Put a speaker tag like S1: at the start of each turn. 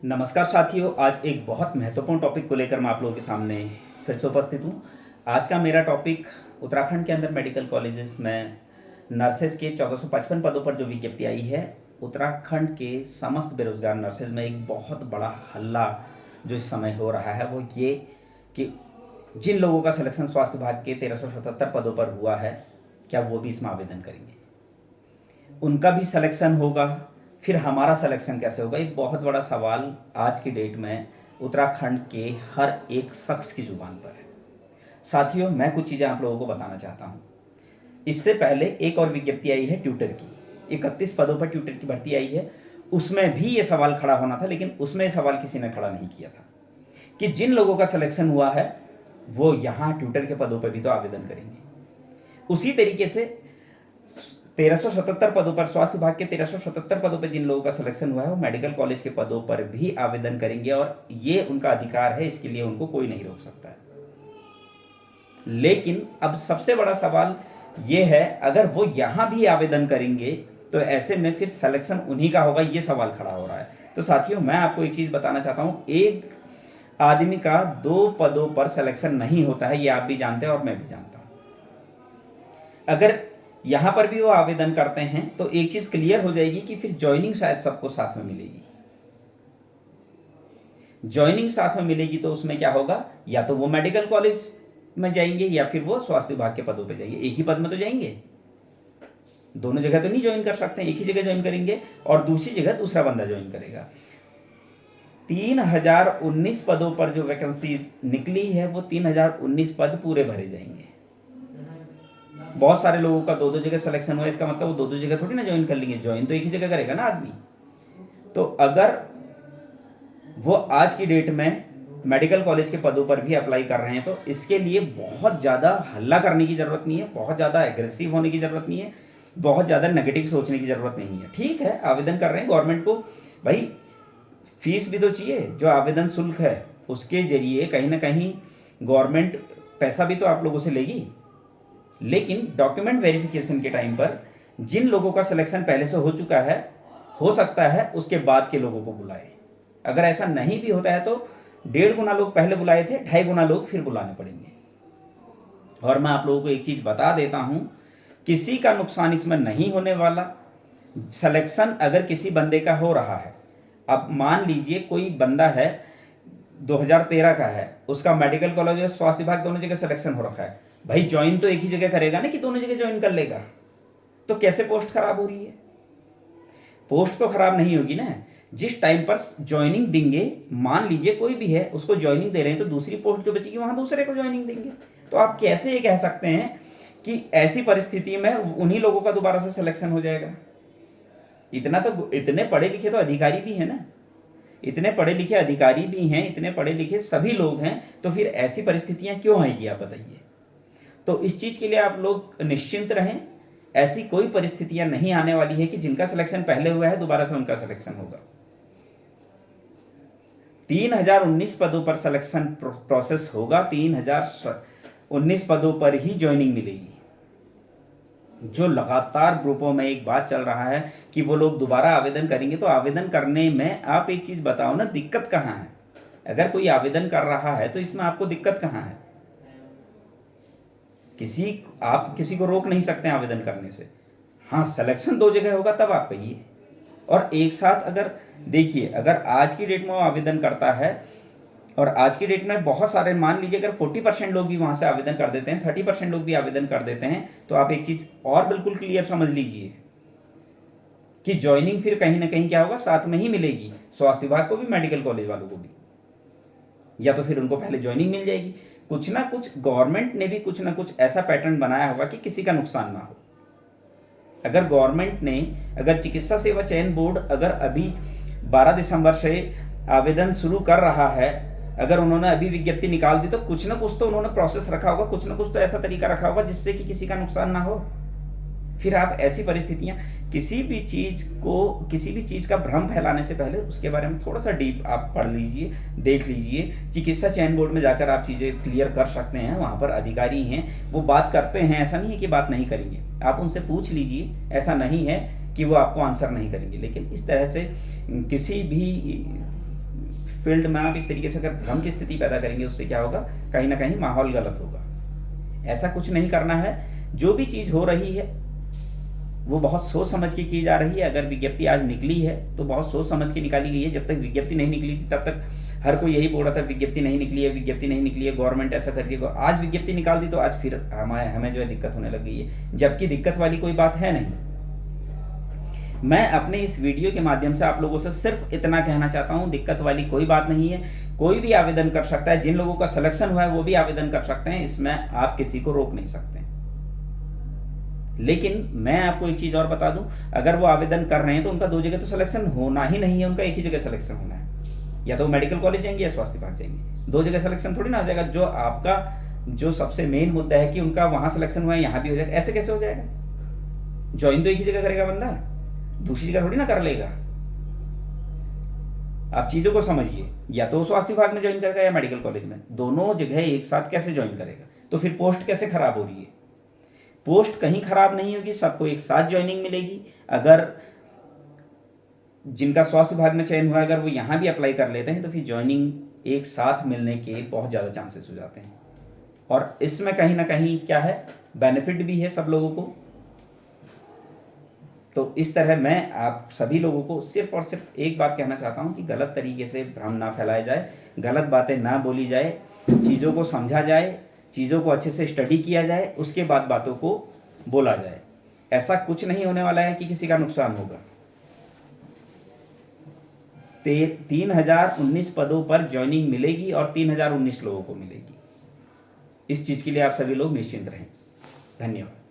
S1: नमस्कार साथियों, आज एक बहुत महत्वपूर्ण टॉपिक को लेकर मैं आप लोगों के सामने फिर से उपस्थित हूँ। आज का मेरा टॉपिक उत्तराखंड के अंदर मेडिकल कॉलेजेस में नर्सेज के 1455 पदों पर जो विज्ञप्ति आई है, उत्तराखंड के समस्त बेरोजगार नर्सेज में एक बहुत बड़ा हल्ला जो इस समय हो रहा है वो ये कि जिन लोगों का सिलेक्शन स्वास्थ्य विभाग के 1377 पदों पर हुआ है, क्या वो भी इसमें आवेदन करेंगे? उनका भी सिलेक्शन होगा, फिर हमारा सिलेक्शन कैसे होगा? एक बहुत बड़ा सवाल आज की डेट में उत्तराखंड के हर एक शख्स की जुबान पर है। साथियों, मैं कुछ चीज़ें आप लोगों को बताना चाहता हूँ। इससे पहले एक और विज्ञप्ति आई है ट्यूटर की, 31 पदों पर ट्यूटर की भर्ती आई है। उसमें भी ये सवाल खड़ा होना था, लेकिन उसमें सवाल किसी ने खड़ा नहीं किया था कि जिन लोगों का सिलेक्शन हुआ है वो यहाँ ट्यूटर के पदों पर भी तो आवेदन करेंगे। उसी तरीके से 1377 पदों पर, स्वास्थ्य विभाग के 1377 पदों पर जिन लोगों का सिलेक्शन हुआ है वो मेडिकल कॉलेज के पदों पर भी आवेदन करेंगे और ये उनका अधिकार है, इसके लिए उनको कोई नहीं रोक सकता है। लेकिन अब सबसे बड़ा सवाल ये है, अगर वो यहां भी आवेदन करेंगे तो ऐसे में फिर सिलेक्शन उन्हीं का होगा, ये सवाल खड़ा हो रहा है। तो साथियों, मैं आपको एक चीज बताना चाहता हूं, एक आदमी का 2 पदों पर सिलेक्शन नहीं होता है, ये आप भी जानते हैं और मैं भी जानता हूं। अगर यहां पर भी वो आवेदन करते हैं तो एक चीज क्लियर हो जाएगी कि फिर ज्वाइनिंग शायद सबको साथ में मिलेगी। ज्वाइनिंग साथ में मिलेगी तो उसमें क्या होगा, या तो वो मेडिकल कॉलेज में जाएंगे या फिर वो स्वास्थ्य विभाग के पदों पे जाएंगे। एक ही पद में तो जाएंगे, दोनों जगह तो नहीं ज्वाइन कर सकते। एक ही जगह ज्वाइन करेंगे और दूसरी जगह दूसरा बंदा ज्वाइन करेगा। 3019 पदों पर जो वैकेंसी निकली है वो 3019 पद पूरे भरे जाएंगे। बहुत सारे लोगों का 2-2 जगह सिलेक्शन हुआ, इसका मतलब वो 2-2 जगह थोड़ी ना ज्वाइन कर लेंगे, ज्वाइन तो एक ही जगह करेगा ना आदमी। तो अगर वो आज की डेट में मेडिकल कॉलेज के पदों पर भी अप्लाई कर रहे हैं तो इसके लिए बहुत ज़्यादा हल्ला करने की ज़रूरत नहीं है, बहुत ज़्यादा एग्रेसिव होने की ज़रूरत नहीं है, बहुत ज़्यादा नेगेटिव सोचने की ज़रूरत नहीं है। ठीक है, आवेदन कर रहे हैं, गवर्नमेंट को भाई फीस भी तो चाहिए, जो आवेदन शुल्क है उसके जरिए कहीं ना कहीं गवर्नमेंट पैसा भी तो आप लोगों से लेगी। लेकिन डॉक्यूमेंट वेरिफिकेशन के टाइम पर जिन लोगों का सिलेक्शन पहले से हो चुका है, हो सकता है उसके बाद के लोगों को बुलाए। अगर ऐसा नहीं भी होता है तो 1.5 गुना लोग पहले बुलाए थे, 2.5 गुना लोग फिर बुलाने पड़ेंगे। और मैं आप लोगों को एक चीज बता देता हूं, किसी का नुकसान इसमें नहीं होने वाला। सिलेक्शन अगर किसी बंदे का हो रहा है, अब मान लीजिए कोई बंदा है 2013 का है, उसका मेडिकल कॉलेज और स्वास्थ्य विभाग दोनों जगह सिलेक्शन हो रखा है, भाई ज्वाइन तो एक ही जगह करेगा ना कि दोनों जगह ज्वाइन कर लेगा। तो कैसे पोस्ट खराब हो रही है? पोस्ट तो खराब नहीं होगी ना। जिस टाइम पर ज्वाइनिंग देंगे, मान लीजिए कोई भी है उसको ज्वाइनिंग दे रहे हैं तो दूसरी पोस्ट जो बचेगी वहां दूसरे को ज्वाइनिंग देंगे। तो आप कैसे ये कह सकते हैं कि ऐसी परिस्थिति में उन्हीं लोगों का दोबारा से सिलेक्शन हो जाएगा? इतने पढ़े लिखे तो अधिकारी भी है ना, इतने पढ़े लिखे अधिकारी भी हैं, इतने पढ़े लिखे सभी लोग हैं, तो फिर ऐसी परिस्थितियां क्यों आएगी आप बताइए। तो इस चीज के लिए आप लोग निश्चिंत रहें, ऐसी कोई परिस्थितियां नहीं आने वाली है कि जिनका सिलेक्शन पहले हुआ है दोबारा से उनका सिलेक्शन होगा। 3019 पदों पर सिलेक्शन प्रोसेस होगा, 3019 पदों पर ही ज्वाइनिंग मिलेगी। जो लगातार ग्रुपों में एक बात चल रहा है कि वो लोग दोबारा आवेदन करेंगे, तो आवेदन करने में आप एक चीज बताओ ना, दिक्कत कहाँ है? अगर कोई आवेदन कर रहा है तो इसमें आपको दिक्कत कहाँ है? आप किसी को रोक नहीं सकते हैं आवेदन करने से। हाँ, सिलेक्शन 2 जगह होगा तब आप कहिए। और एक साथ अगर देखिए, अगर आज की डेट में वो आवेदन करता है और आज की डेट में बहुत सारे, मान लीजिए अगर 40% लोग भी वहां से आवेदन कर देते हैं, 30% लोग भी आवेदन कर देते हैं, तो आप एक चीज और बिल्कुल क्लियर समझ लीजिए कि ज्वाइनिंग फिर कहीं ना कहीं क्या होगा, साथ में ही मिलेगी, स्वास्थ्य विभाग को भी, मेडिकल कॉलेज वालों को भी। या तो फिर उनको पहले ज्वाइनिंग मिल जाएगी। कुछ ना कुछ गवर्नमेंट ने भी कुछ ना कुछ ऐसा पैटर्न बनाया होगा कि किसी का नुकसान ना हो। अगर गवर्नमेंट ने, अगर चिकित्सा सेवा चयन बोर्ड अगर अभी 12 दिसंबर से आवेदन शुरू कर रहा है, अगर उन्होंने अभी विज्ञप्ति निकाल दी तो कुछ ना कुछ तो उन्होंने प्रोसेस रखा होगा, कुछ ना कुछ तो ऐसा तरीका रखा होगा जिससे कि किसी का नुकसान ना हो। फिर आप ऐसी परिस्थितियां, किसी भी चीज का भ्रम फैलाने से पहले उसके बारे में थोड़ा सा डीप आप पढ़ लीजिए, देख लीजिए। चिकित्सा चयन बोर्ड में जाकर आप चीजें क्लियर कर सकते हैं, वहां पर अधिकारी हैं, वो बात करते हैं, ऐसा नहीं है कि बात नहीं करेंगे। आप उनसे पूछ लीजिए, ऐसा नहीं है कि वो आपको आंसर नहीं करेंगे। लेकिन इस तरह से किसी भी फील्ड में आप इस तरीके से अगर भ्रम की स्थिति पैदा करेंगे, उससे क्या होगा, कहीं ना कहीं माहौल गलत होगा। ऐसा कुछ नहीं करना है। जो भी चीज़ हो रही है वो बहुत सोच समझ के की जा रही है। अगर विज्ञप्ति आज निकली है तो बहुत सोच समझ के निकाली गई है। जब तक विज्ञप्ति नहीं निकली थी तब तक हर कोई यही बोल रहा था विज्ञप्ति नहीं निकली है, विज्ञप्ति नहीं निकली है, गवर्नमेंट ऐसा कर रही है। आज विज्ञप्ति निकाल दी तो आज फिर हमें जो है दिक्कत होने लग गई है, जबकि दिक्कत वाली कोई बात है नहीं। मैं अपने इस वीडियो के माध्यम से आप लोगों से सिर्फ इतना कहना चाहता हूं, दिक्कत वाली कोई बात नहीं है। कोई भी आवेदन कर सकता है। जिन लोगों का सिलेक्शन हुआ है वो भी आवेदन कर सकते हैं। इसमें आप किसी को रोक नहीं सकते। लेकिन मैं आपको एक चीज और बता दूं, अगर वो आवेदन कर रहे हैं तो उनका 2 जगह तो सिलेक्शन होना ही नहीं है, उनका एक ही जगह सिलेक्शन होना है। या तो मेडिकल कॉलेज जाएंगे या स्वास्थ्य विभाग जाएंगे। 2 जगह सिलेक्शन थोड़ी ना हो जाएगा। जो आपका जो सबसे मेन मुद्दा है कि उनका वहां सिलेक्शन हुआ है यहाँ भी हो जाएगा, ऐसे कैसे हो जाएगा? ज्वाइन तो एक ही जगह करेगा बंदा, दूसरी जगह थोड़ी ना कर लेगा। आप चीजों को समझिए। या तो स्वास्थ्य विभाग में ज्वाइन करेगा या मेडिकल कॉलेज में, दोनों जगह एक साथ कैसे ज्वाइन करेगा? तो फिर पोस्ट कैसे खराब हो रही है? पोस्ट कहीं खराब नहीं होगी, सबको एक साथ ज्वाइनिंग मिलेगी। अगर जिनका स्वास्थ्य विभाग में चयन हुआ, अगर वो यहाँ भी अप्लाई कर लेते हैं तो फिर ज्वाइनिंग एक साथ मिलने के बहुत ज़्यादा चांसेस हो जाते हैं। और इसमें कहीं ना कहीं क्या है, बेनिफिट भी है सब लोगों को। तो इस तरह मैं आप सभी लोगों को सिर्फ और सिर्फ एक बात कहना चाहता हूँ कि गलत तरीके से भ्रम ना फैलाया जाए, गलत बातें ना बोली जाए, चीज़ों को समझा जाए, चीज़ों को अच्छे से स्टडी किया जाए, उसके बाद बातों को बोला जाए। ऐसा कुछ नहीं होने वाला है कि किसी का नुकसान होगा। 3019 पदों पर ज्वाइनिंग मिलेगी और 3019 लोगों को मिलेगी। इस चीज़ के लिए आप सभी लोग निश्चिंत रहें। धन्यवाद।